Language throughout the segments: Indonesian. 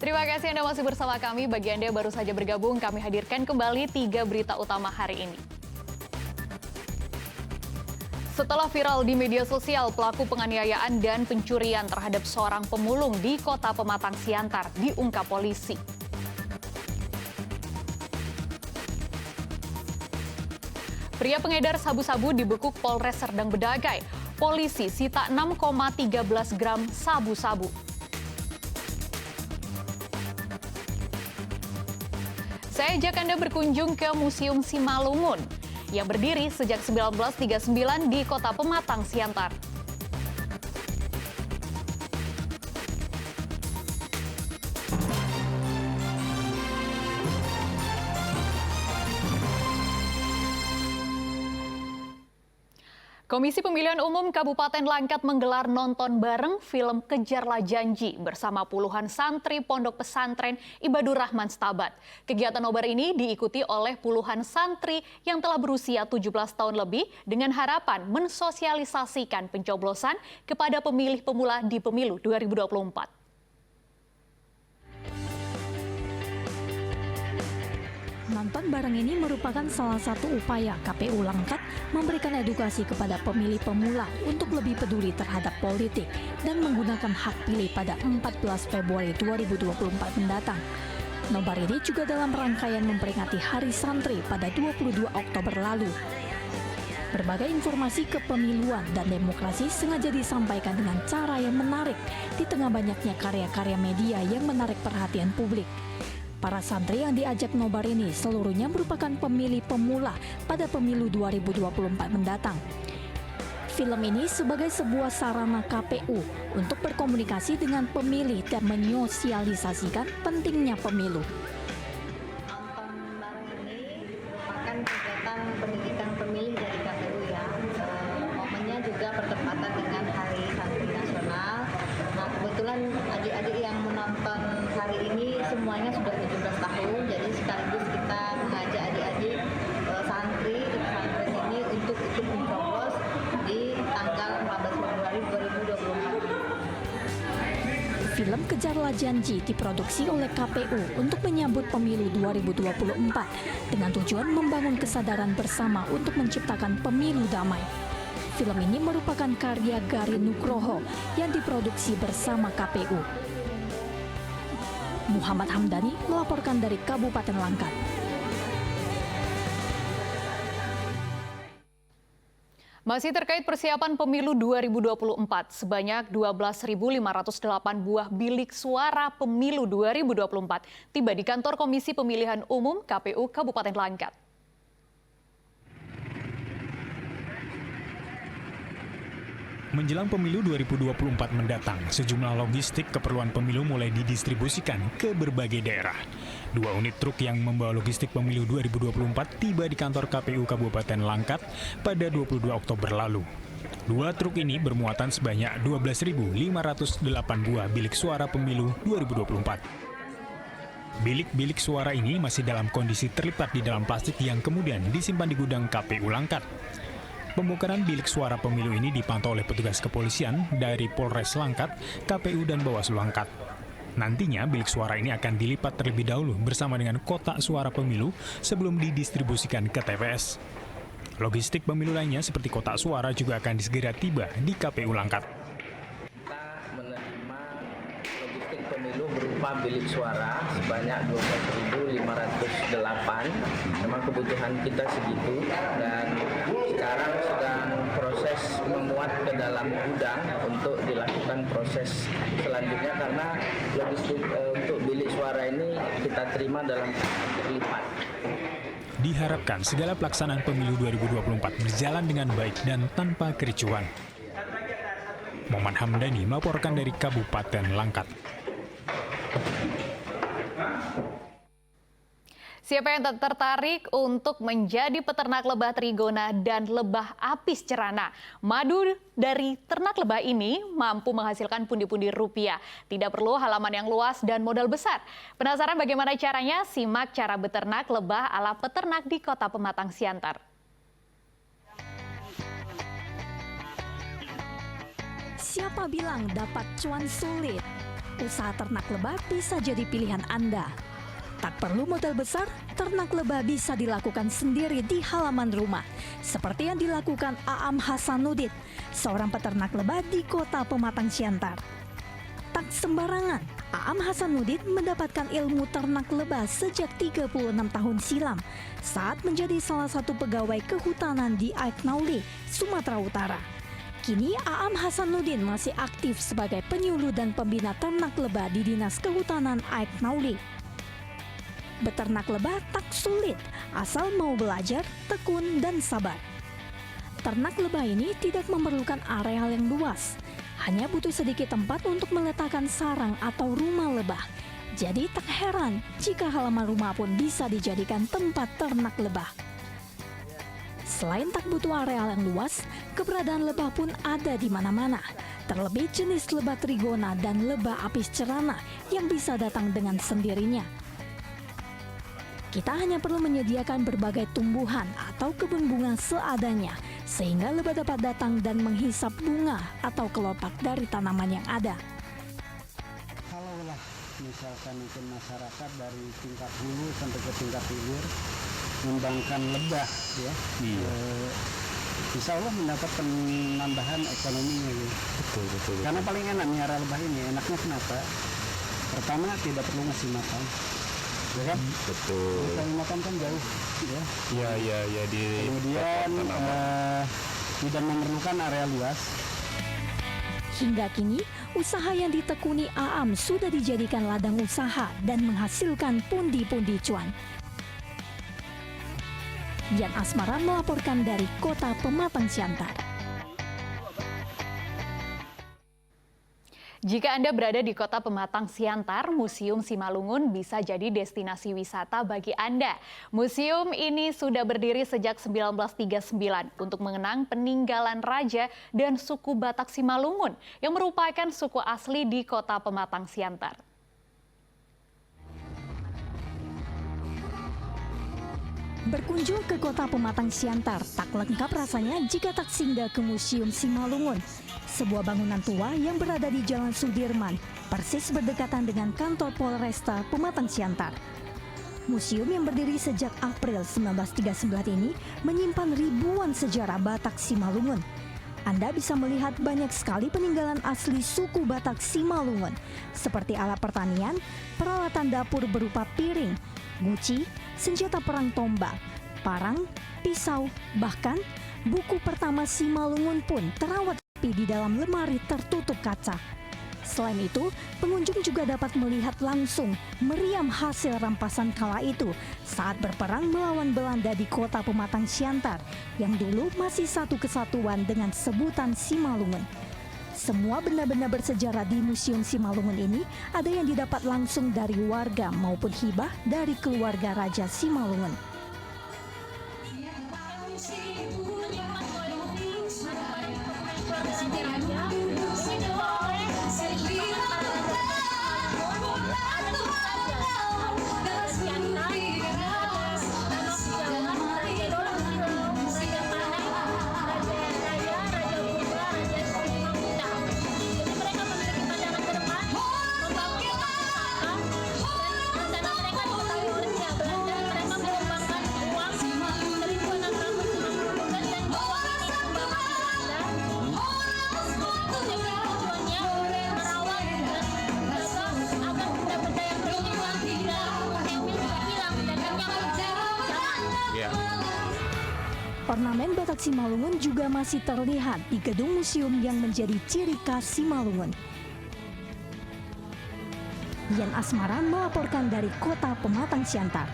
Terima kasih Anda masih bersama kami. Bagi Anda yang baru saja bergabung, kami hadirkan kembali 3 berita utama hari ini. Setelah viral di media sosial, pelaku penganiayaan dan pencurian terhadap seorang pemulung di Kota Pematang Siantar diungkap polisi. Pria pengedar sabu-sabu dibekuk Polres Serdang Bedagai. Polisi sita 6,13 gram sabu-sabu. Saya ajak Anda berkunjung ke Museum Simalungun yang berdiri sejak 1939 di Kota Pematang Siantar. Komisi Pemilihan Umum Kabupaten Langkat menggelar nonton bareng film Kejarlah Janji bersama puluhan santri Pondok Pesantren Ibadur Rahman Stabat. Kegiatan nobar ini diikuti oleh puluhan santri yang telah berusia 17 tahun lebih dengan harapan mensosialisasikan pencoblosan kepada pemilih pemula di pemilu 2024. Nonton bareng ini merupakan salah satu upaya KPU Langkat memberikan edukasi kepada pemilih pemula untuk lebih peduli terhadap politik dan menggunakan hak pilih pada 14 Februari 2024 mendatang. Nobar ini juga dalam rangkaian memperingati Hari Santri pada 22 Oktober lalu. Berbagai informasi kepemiluan dan demokrasi sengaja disampaikan dengan cara yang menarik di tengah banyaknya karya-karya media yang menarik perhatian publik. Para santri yang diajak nobar ini seluruhnya merupakan pemilih pemula pada pemilu 2024 mendatang. Film ini sebagai sebuah sarana KPU untuk berkomunikasi dengan pemilih dan menyosialisasikan pentingnya pemilu. Nonton bareng ini merupakan kegiatan pendidikan pemilih dari KPU ya. Momennya juga bertepatan dengan Hari Santri Nasional. Nah, kebetulan adik-adik yang menonton hari ini semuanya sudah 17 tahun, jadi sekaligus kita mengajak adik-adik santri di pesantren ini untuk ikut mencoblos di tanggal 14 Februari 2024. Film Kejarlah Janji diproduksi oleh KPU untuk menyambut pemilu 2024 dengan tujuan membangun kesadaran bersama untuk menciptakan pemilu damai. Film ini merupakan karya Garin Nugroho yang diproduksi bersama KPU. Muhammad Hamdani melaporkan dari Kabupaten Langkat. Masih terkait persiapan pemilu 2024, sebanyak 12.508 buah bilik suara pemilu 2024 tiba di kantor Komisi Pemilihan Umum KPU Kabupaten Langkat. Menjelang pemilu 2024 mendatang, sejumlah logistik keperluan pemilu mulai didistribusikan ke berbagai daerah. 2 unit truk yang membawa logistik pemilu 2024 tiba di kantor KPU Kabupaten Langkat pada 22 Oktober lalu. 2 truk ini bermuatan sebanyak 12.508 buah bilik suara pemilu 2024. Bilik-bilik suara ini masih dalam kondisi terlipat di dalam plastik yang kemudian disimpan di gudang KPU Langkat. Pembongkaran bilik suara pemilu ini dipantau oleh petugas kepolisian dari Polres Langkat, KPU, dan Bawaslu Langkat. Nantinya bilik suara ini akan dilipat terlebih dahulu bersama dengan kotak suara pemilu sebelum didistribusikan ke TPS. Logistik pemilu lainnya seperti kotak suara juga akan segera tiba di KPU Langkat. Kita menerima logistik pemilu berupa bilik suara sebanyak 12.508. Memang kebutuhan kita segitu dan sekarang sedang proses memuat ke dalam gudang untuk dilakukan proses selanjutnya karena logistik untuk bilik suara ini kita terima dalam terlipat. Diharapkan segala pelaksanaan pemilu 2024 berjalan dengan baik dan tanpa kericuhan. Muhammad Hamdani melaporkan dari Kabupaten Langkat. Siapa yang tertarik untuk menjadi peternak lebah trigona dan lebah apis cerana? Madu dari ternak lebah ini mampu menghasilkan pundi-pundi rupiah. Tidak perlu halaman yang luas dan modal besar. Penasaran bagaimana caranya? Simak cara beternak lebah ala peternak di Kota Pematang Siantar. Siapa bilang dapat cuan sulit? usaha ternak lebah bisa jadi pilihan Anda. Tak perlu modal besar, ternak lebah bisa dilakukan sendiri di halaman rumah. Seperti yang dilakukan Aam Hasanuddin, seorang peternak lebah di kota Pematang Siantar. Tak sembarangan, Aam Hasanuddin mendapatkan ilmu ternak lebah sejak 36 tahun silam saat menjadi salah satu pegawai kehutanan di Aiknauli, Sumatera Utara. Kini Aam Hasanuddin masih aktif sebagai penyuluh dan pembina ternak lebah di Dinas Kehutanan Aiknauli. Beternak lebah tak sulit, asal mau belajar, tekun, dan sabar. Ternak lebah ini tidak memerlukan areal yang luas, hanya butuh sedikit tempat untuk meletakkan sarang atau rumah lebah. Jadi tak heran jika halaman rumah pun bisa dijadikan tempat ternak lebah. Selain tak butuh areal yang luas, keberadaan lebah pun ada di mana-mana. Terlebih jenis lebah trigona dan lebah apis cerana yang bisa datang dengan sendirinya. Kita hanya perlu menyediakan berbagai tumbuhan atau kebun bunga seadanya, sehingga lebah dapat datang dan menghisap bunga atau kelopak dari tanaman yang ada. Kalaulah misalkan mungkin masyarakat dari tingkat hulu sampai ke tingkat hilir mengembangkan lebah, ya, insya Allah mendapat penambahan ekonominya. Gitu. Betul. Karena paling enak miara lebah ini, enaknya kenapa? Pertama tidak perlu ngasih makan. Ya kan? Betul. Kalau makan kan jauh, ya. Ya di Kemudian tidak memerlukan area luas. Hingga kini, usaha yang ditekuni Aam sudah dijadikan ladang usaha dan menghasilkan pundi-pundi cuan. Dian Asmara melaporkan dari kota Pematang Siantar. Jika Anda berada di kota Pematang Siantar, Museum Simalungun bisa jadi destinasi wisata bagi Anda. Museum ini sudah berdiri sejak 1939 untuk mengenang peninggalan raja dan suku Batak Simalungun yang merupakan suku asli di kota Pematang Siantar. Berkunjung ke kota Pematang Siantar tak lengkap rasanya jika tak singgah ke Museum Simalungun, sebuah bangunan tua yang berada di Jalan Sudirman, persis berdekatan dengan kantor Polresta Pematang Siantar. Museum yang berdiri sejak April 1939 ini menyimpan ribuan sejarah Batak Simalungun. Anda bisa melihat banyak sekali peninggalan asli suku Batak Simalungun, seperti alat pertanian, peralatan dapur berupa piring, guci, senjata perang tombak, parang, pisau, bahkan buku pertama Simalungun pun terawat rapi di dalam lemari tertutup kaca. Selain itu, pengunjung juga dapat melihat langsung meriam hasil rampasan kala itu saat berperang melawan Belanda di kota Pematang Siantar yang dulu masih satu kesatuan dengan sebutan Simalungun. Semua benda-benda bersejarah di Museum Simalungun ini ada yang didapat langsung dari warga maupun hibah dari keluarga Raja Simalungun. Ornamen Batak Simalungun juga masih terlihat di gedung museum yang menjadi ciri khas Simalungun. Dian Asmara melaporkan dari kota Pematang Siantar.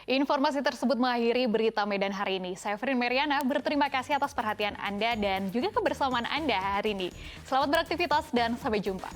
Informasi tersebut mengakhiri berita Medan hari ini. Saya Frin Meriana berterima kasih atas perhatian Anda dan juga kebersamaan Anda hari ini. Selamat beraktivitas dan sampai jumpa.